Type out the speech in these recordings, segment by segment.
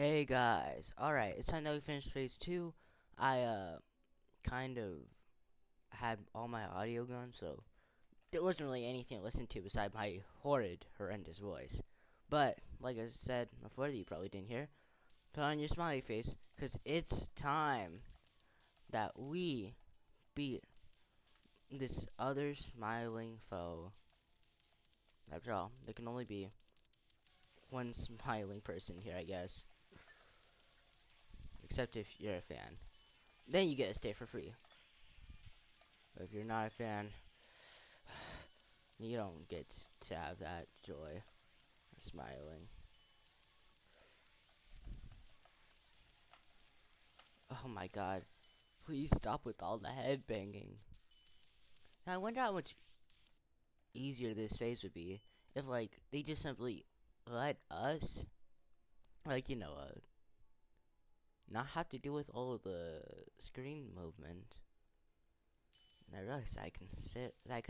Hey guys, alright, it's time that we finish phase 2. I kind of had all my audio gone, so there wasn't really anything to listen to beside my horrid, horrendous voice. But, like I said before that you probably didn't hear, put on your smiley face, because it's time that we beat this other smiling foe. After all, there can only be one smiling person here, I guess. Except if you're a fan. Then you get to stay for free. But if you're not a fan, you don't get to have that joy of smiling. Oh my god. Please stop with all the head banging. Now I wonder how much easier this phase would be if, like, they just simply let us, like, not have to deal with all of the screen movement. And I realized I could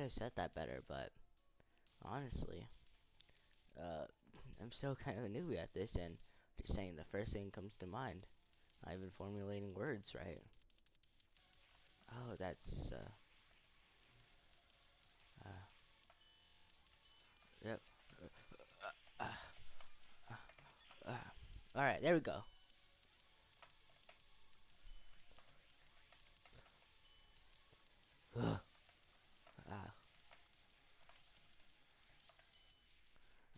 have said that better, but honestly, uh, I'm still kind of a newbie at this, and just saying the first thing comes to mind. Not even formulating words right. Oh, that's uh, yep. Uh, all right, there we go.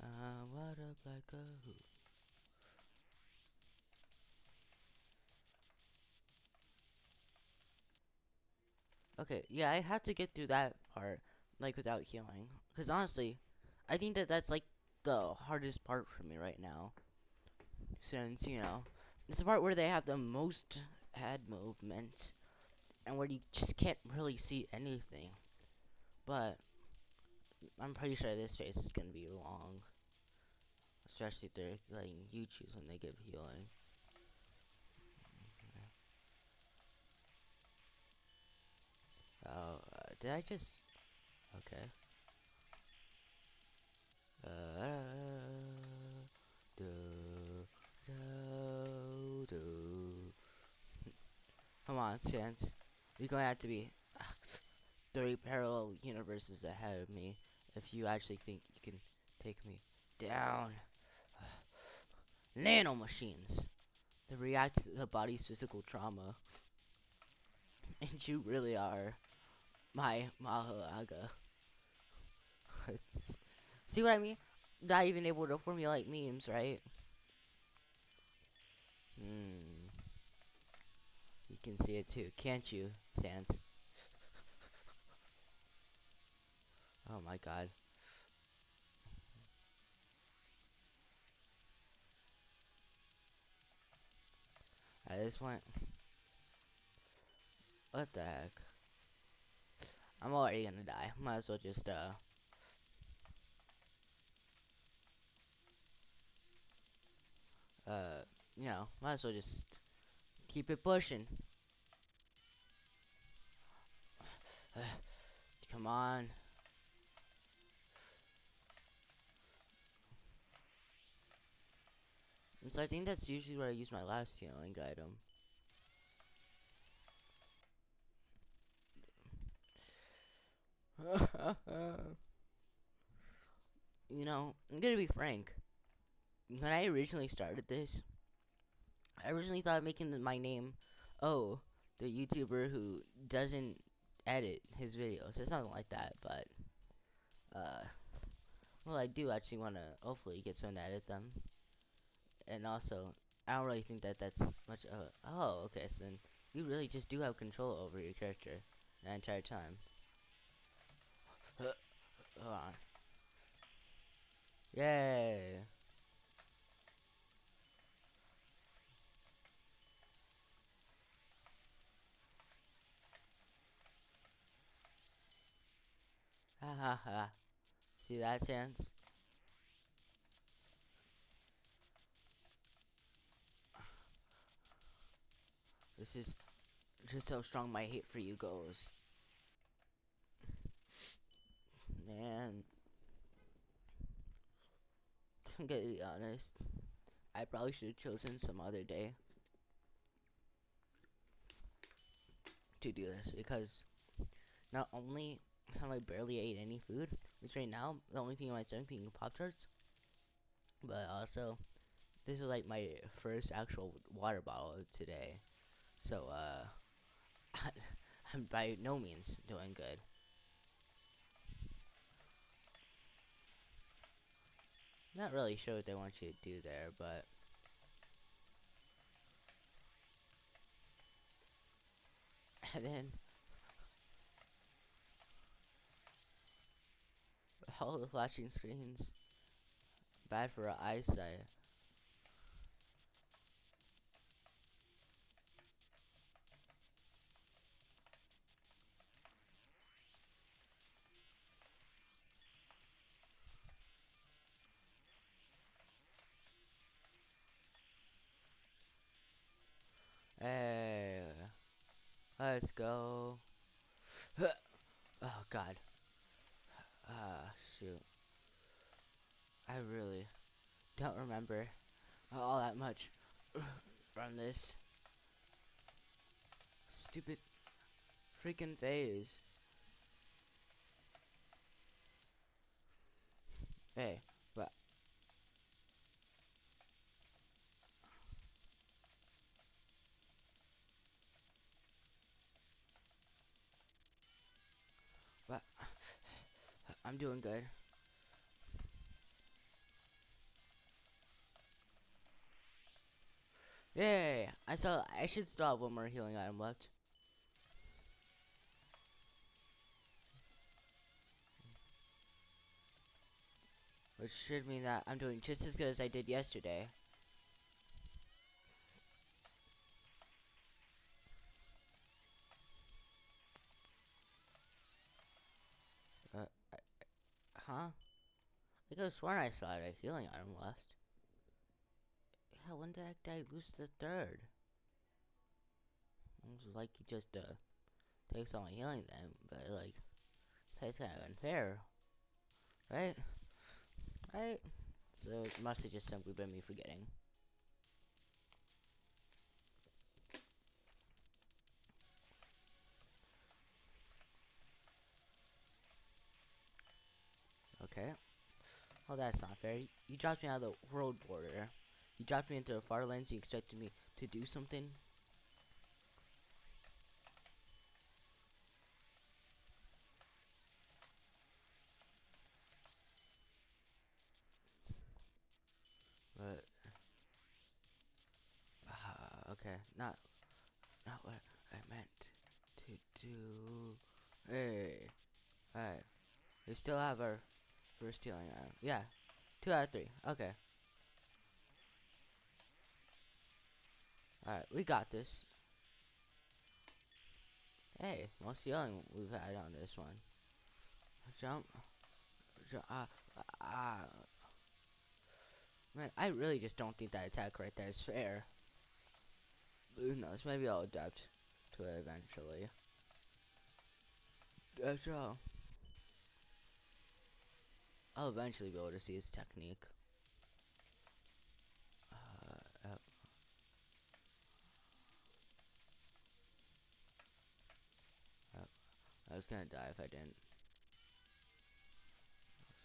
Ah, what up like a hoop. Okay, yeah, I have to get through that part like without healing, because honestly, I think that that's like the hardest part for me right now, since it's the part where they have the most head movement and where you just can't really see anything. But I'm pretty sure this phase is gonna be long, especially if they're letting you choose when they give healing. Oh, did I just? Okay. Do, do. Come on, Sans. You're gonna have to be 3 parallel universes ahead of me if you actually think you can take me down. Nano machines. They react to the body's physical trauma. And you really are my Mahalaga. See what I mean? Not even able to formulate memes, right? Hmm. You can see it too, can't you, Sans? Oh my god. At this point, what the heck? I'm already gonna die. Might as well just, uh, might as well just keep it pushing. Come on. And so I think that's usually where I use my last healing item. I'm gonna be frank. When I originally started this, I originally thought of making my name, oh, the YouTuber who doesn't edit his videos or something like that. But, uh, well, I do actually want to hopefully get someone to edit them. And also, I don't really think that that's much. Oh, okay. So then you really just do have control over your character the entire time. Hold on. Yay. Ha ha ha. See that, Sans? This is just how strong my hate for you goes. Man, I'm gonna be honest. I probably should have chosen some other day to do this because not only have I barely ate any food, which right now the only thing in my stomach being Pop Tarts, but also this is like my first actual water bottle today. So I'm by no means doing good. Not really sure what they want you to do there, but and then all the flashing screens bad for our eyesight. Hey, let's go. Oh God. Shoot. I really don't remember all that much from this stupid freaking phase. Hey, but I'm doing good. Yay! I should still have one more healing item left. Which should mean that I'm doing just as good as I did yesterday. Uh, huh? I could have sworn I saw a healing item left. Yeah, when the heck did I lose the third? It was like he just takes all my healing then, but like that's kind of unfair, right? Right? So it must have just simply been me forgetting. Okay. Oh, that's not fair. You dropped me out of the world border. You dropped me into the far lands. You expected me to do something. But okay, not what I meant to do. Hey, alright. We still have our first healing item. Yeah, 2 out of 3. Okay. Alright, we got this. Hey, most healing we've had on this one. Jump. Jump. Man, I really just don't think that attack right there is fair. Who knows? Maybe I'll adapt to it eventually. That's all. I'll eventually be able to see his technique. Yep. Yep. I was gonna die if I didn't.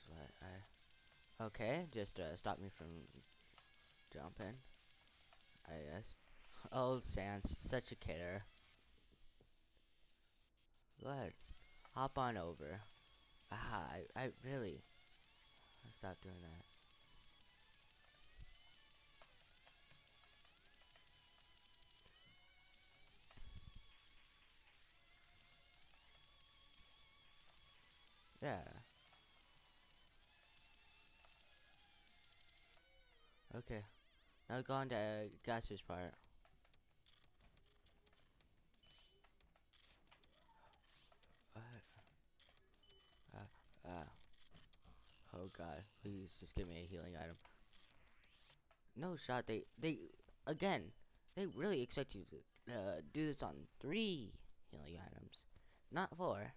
So okay, just stop me from jumping. I guess. Oh, Sans, such a kidder. Go ahead, hop on over. I really. Stop doing that. Yeah. Okay. Now go on to Gaster's part. Uh, uh, uh. Oh God, please just give me a healing item. No shot. Again, they really expect you to do this on 3 healing items, not 4.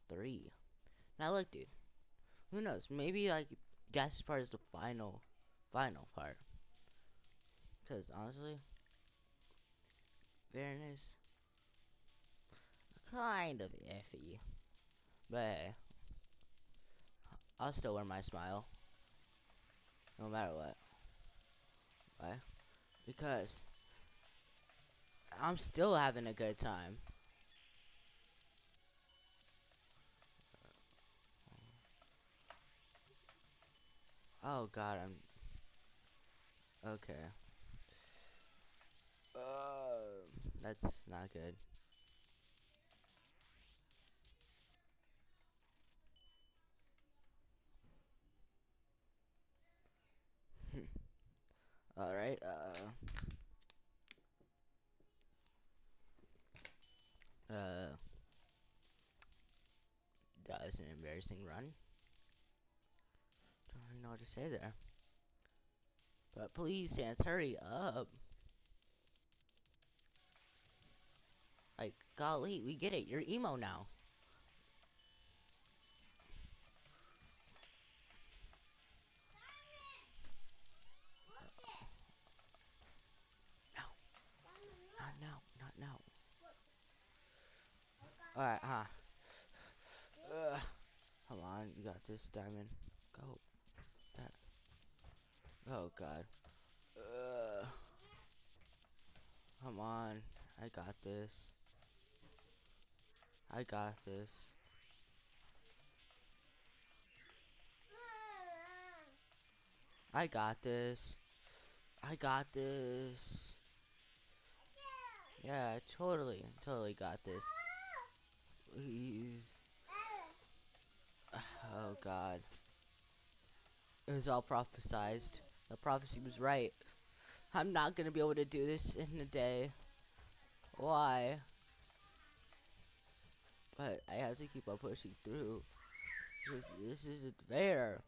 3. Now look, dude. Who knows? Maybe like Gaster's part is the final part. Because honestly, fairness, kind of iffy. But hey, I'll still wear my smile, no matter what. Why? Because I'm still having a good time. Oh God, I'm okay. That's not good. All right. Uh. That was an embarrassing run. Don't really know what to say there. But please, Sans, hurry up. Like, golly, we get it. You're emo now. No, not now, not now. Alright, huh? Come on, you got this, Diamond. Go. That. Oh, God. Come on. I got this. I got this. I got this. I got this. Yeah, totally got this. Please. Oh, God. It was all prophesized. The prophecy was right. I'm not gonna be able to do this in a day. Why? But I have to keep on pushing through. This isn't fair.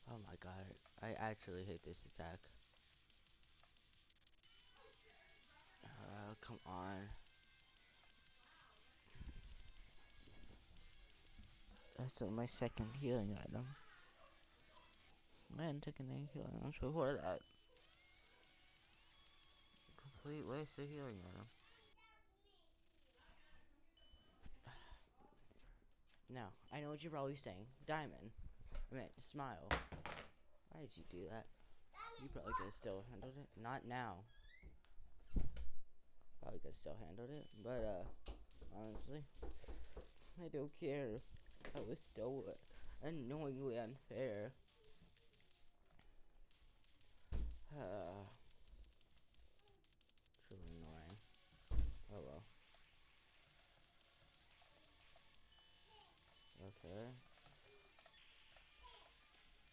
Oh my god. I actually hate this attack. Come on. That's my second healing item. Man, taking 8 healing items before that. Complete waste of healing item. Now, I know what you're probably saying. Diamond. I meant smile. Why did you do that? You probably could have still handled it. Not now. Probably could have still handled it. But, honestly, I don't care. That was still annoyingly unfair. Truly annoying. Oh well. Okay.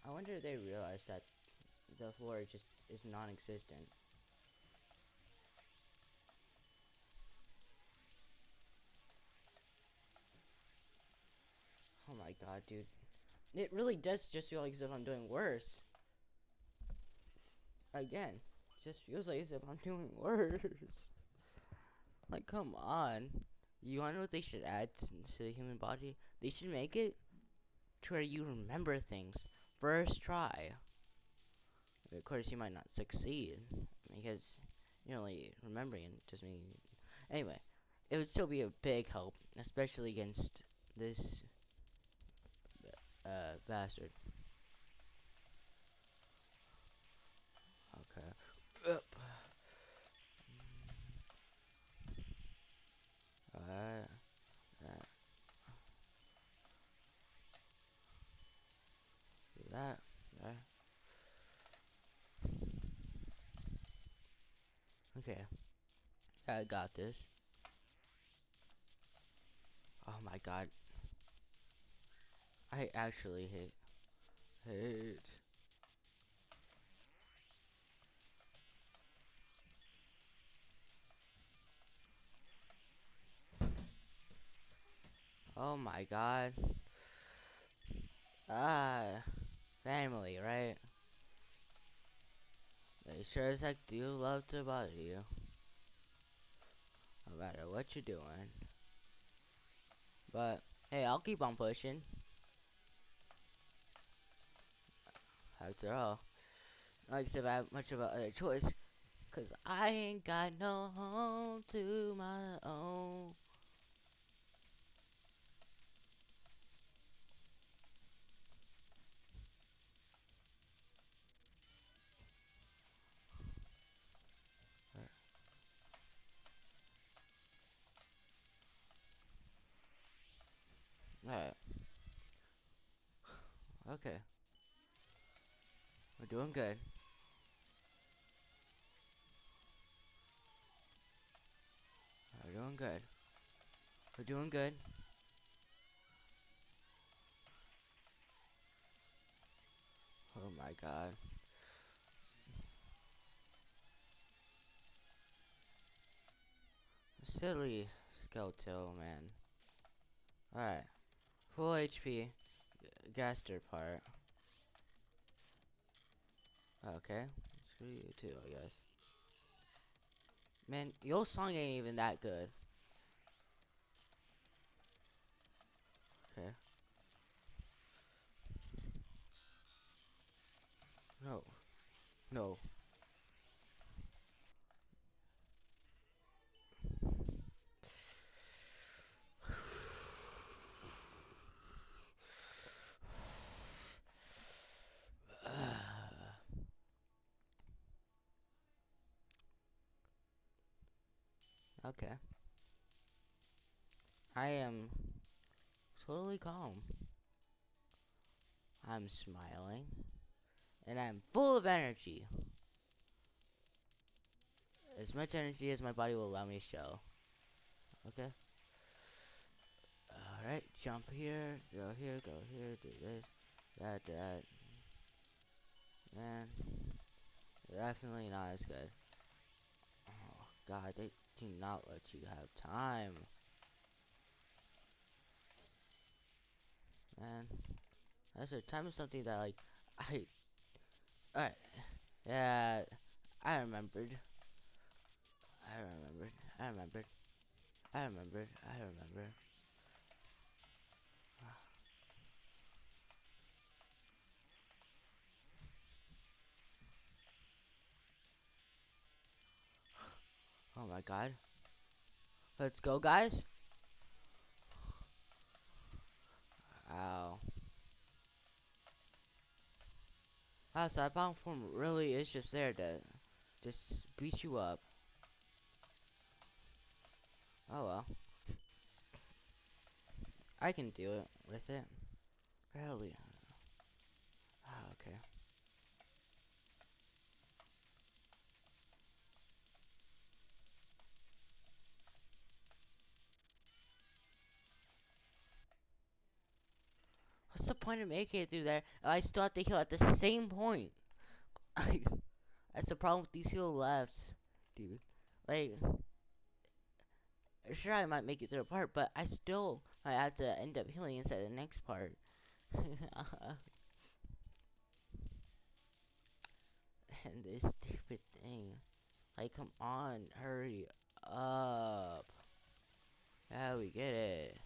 I wonder if they realize that the floor just is non-existent. Oh my god, dude. It really does just feel like as if I'm doing worse. Again, just feels like as if I'm doing worse. Like, come on. You wanna know what they should add to the human body? They should make it to where you remember things first try. Of course, you might not succeed because you're only remembering it. Just mean anyway. It would still be a big help, especially against this bastard. Okay. Up. Alright. Do that. There. Okay. I got this. Oh my god. I actually hate. Oh my god. Ah, family, right? They sure as heck do love to bother you. No matter what you're doing. But, hey, I'll keep on pushing. notes at all. Like I said, I have much of a other choice, 'cause I ain't got no home to my own. Alright, okay. We're doing good. We're doing good. We're doing good. Oh my god. Silly Skeletal, man. Alright. Full HP. Gaster part. Okay. Screw you too, I guess. Man, your song ain't even that good. Okay. No. No. Okay. I am totally calm. I'm smiling. And I'm full of energy. As much energy as my body will allow me to show. Okay? Alright, jump here, go here, do this, that. Man, definitely not as good. Oh, God, they do not let you have time. Man, that's a time is something that, like, alright, yeah, I remembered. I remembered. I remembered. I remembered. I remember. Oh my god. Let's go, guys. Ow. Wow, so that bomb form really is just there to just beat you up. Oh well. I can do it with it. Really. Ah, okay. What's the point of making it through there if I still have to heal at the same point? That's the problem with these heal lefts, dude. Like, sure I might make it through a part, but I still might have to end up healing inside the next part. And this stupid thing. Like, come on, hurry up. Yeah, we get it.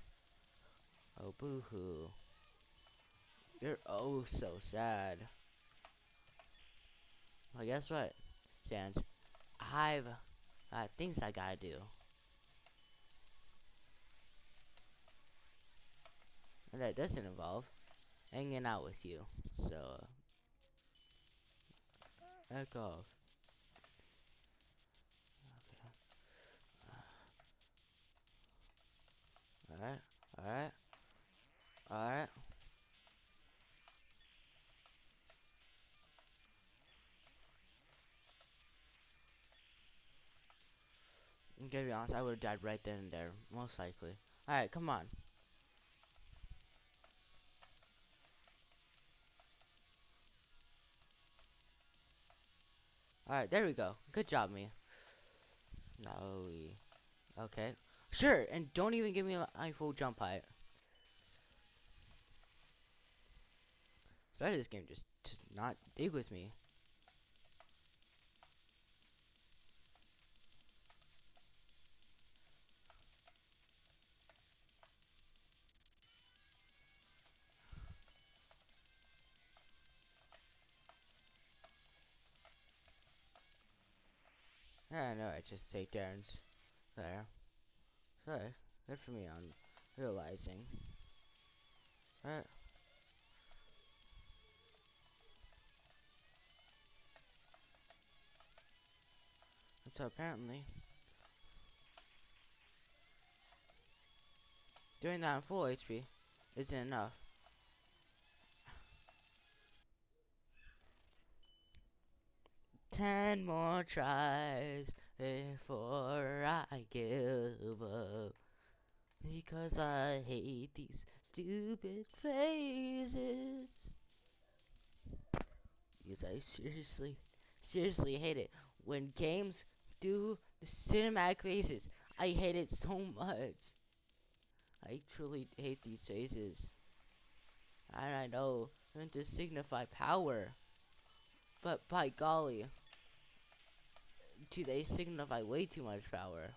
Oh, boo-hoo. You're oh so sad. Well, guess what, Sans? I've things I gotta do. And that doesn't involve hanging out with you. So, heck off. Alright, alright, alright. I'm gonna be honest, I would've died right then and there, most likely. Alright, come on. Alright, there we go. Good job, me. No, okay. Sure, and don't even give me my full jump height. Sorry, this game just not dig with me. I know, I just take turns there. So, good for me on realizing. Right. So apparently, doing that on full HP isn't enough. 10 more tries before I give up. Because I hate these stupid phases. Because I seriously hate it. When games do the cinematic phases, I hate it so much. I truly hate these phases. And I know they're meant to signify power. But by golly, do they signify way too much power.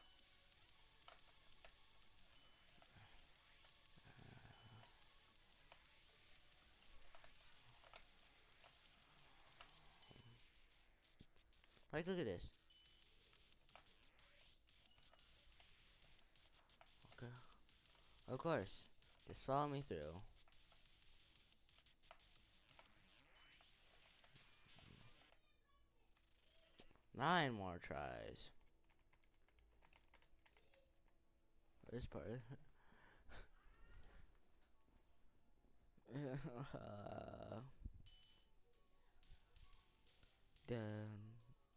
Like, look at this. Okay. Of course. Just follow me through. Nine more tries. This part. Dun,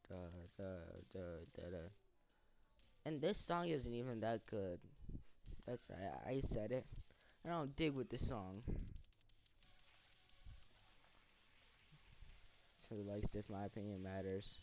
da, da, da, da, da. And this song isn't even that good. That's right, I said it. I don't dig with this song. So, like, if my opinion matters.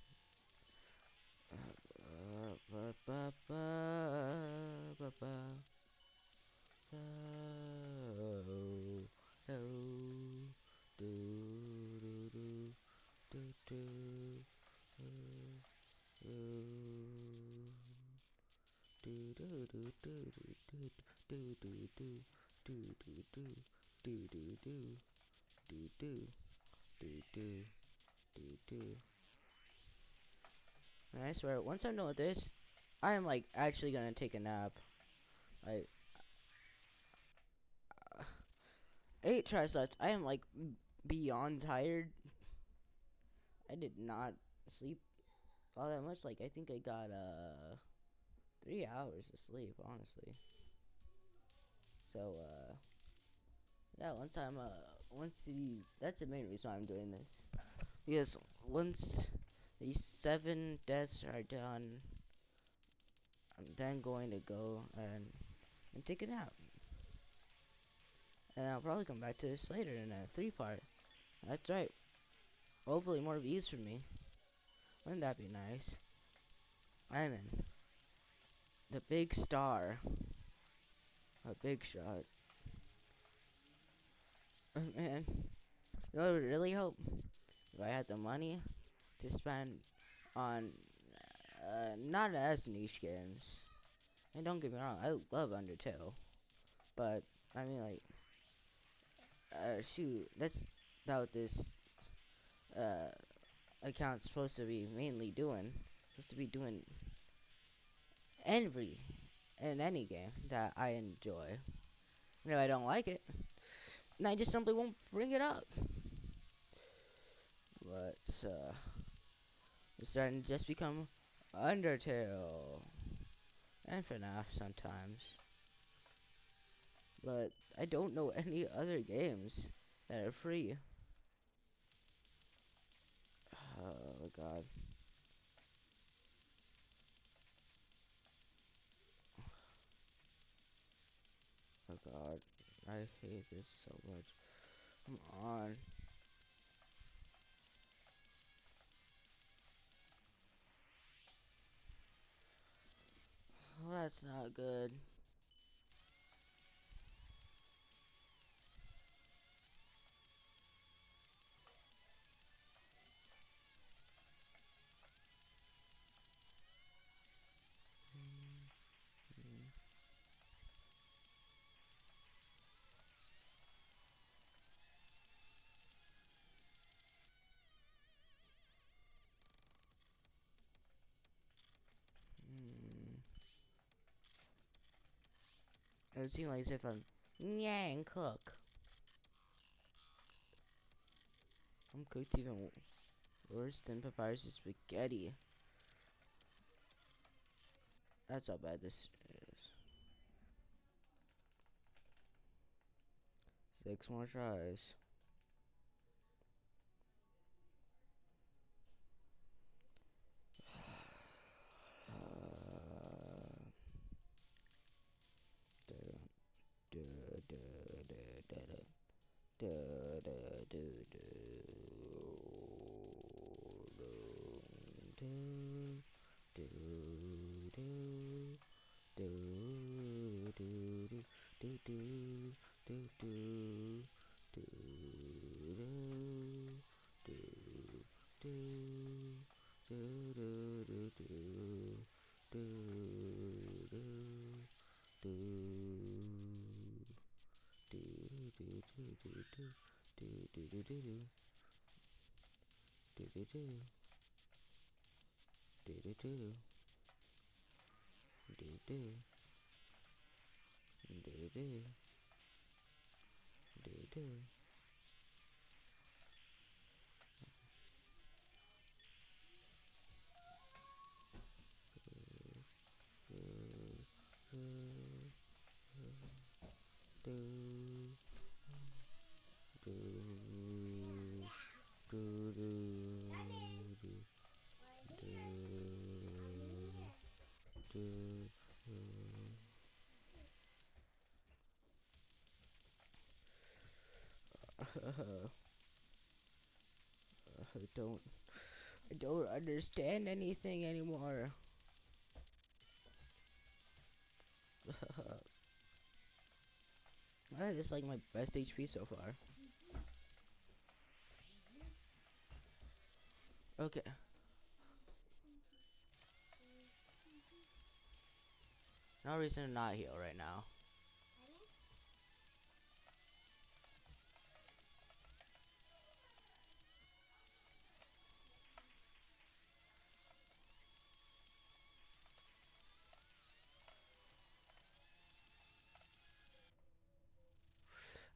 And I swear, once I'm done with this, I am like actually gonna take a nap. Like 8 tries left. I am like beyond tired. I did not sleep all that much. Like I think I got 3 hours of sleep, honestly. So yeah, that's the main reason why I'm doing this. Because once these 7 deaths are done, I'm then going to go and take a nap. And I'll probably come back to this later in a 3-part. That's right. Hopefully more views from me. Wouldn't that be nice? I'm in. The big star. A big shot. Man, you know what I would really hope? If I had the money to spend on not as niche games. And don't get me wrong, I love Undertale. But, I mean, like, shoot, that's what this uh, account's supposed to be mainly doing. Supposed to be doing every in any game that I enjoy. And if I don't like it, then I just simply won't bring it up. But it's starting to just become Undertale and FNAF sometimes. But I don't know any other games that are free. Oh god. Oh god. I hate this so much. Come on. Well, that's not good. It would seem like as if I'm Yang cook. I'm cooked even worse than Papyrus spaghetti. That's how bad this is. 6 more tries. I don't understand anything anymore. That is like my best HP so far. Okay. No reason to not heal right now.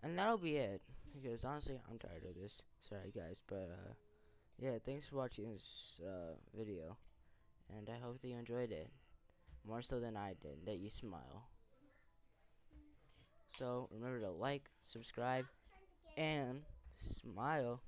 And that'll be it. Because honestly, I'm tired of this. Sorry guys, but yeah, thanks for watching this video. And I hope that you enjoyed it. More so than I did, that you smile. So remember to like, subscribe, and smile.